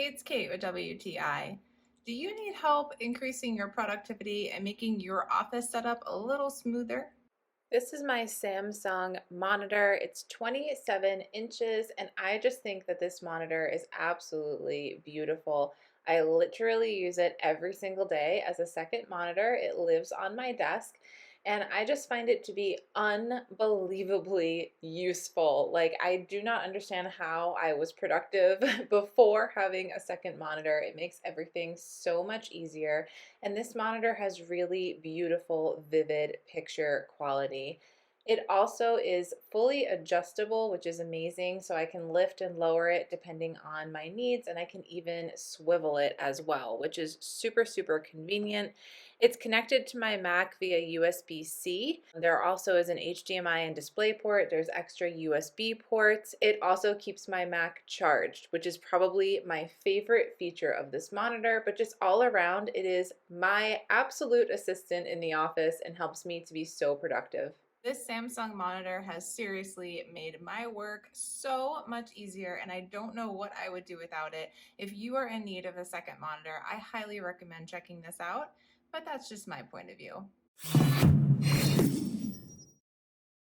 Hey, it's Kate with WTI. Do you need help increasing your productivity and making your office setup a little smoother? This is my Samsung monitor. It's 27 inches, and I just think that this monitor is absolutely beautiful. I literally use it every single day as a second monitor. It lives on my desk, and I just find it to be unbelievably useful. Like, I do not understand how I was productive before having a second monitor. It makes everything so much easier. And this monitor has really beautiful, vivid picture quality. It also is fully adjustable, which is amazing. So I can lift and lower it depending on my needs, and I can even swivel it as well, which is super, super convenient. It's connected to my Mac via USB-C. There also is an HDMI and DisplayPort. There's extra USB ports. It also keeps my Mac charged, which is probably my favorite feature of this monitor, but just all around, it is my absolute assistant in the office and helps me to be so productive. This Samsung monitor has seriously made my work so much easier, and I don't know what I would do without it. If you are in need of a second monitor, I highly recommend checking this out, but that's just my point of view.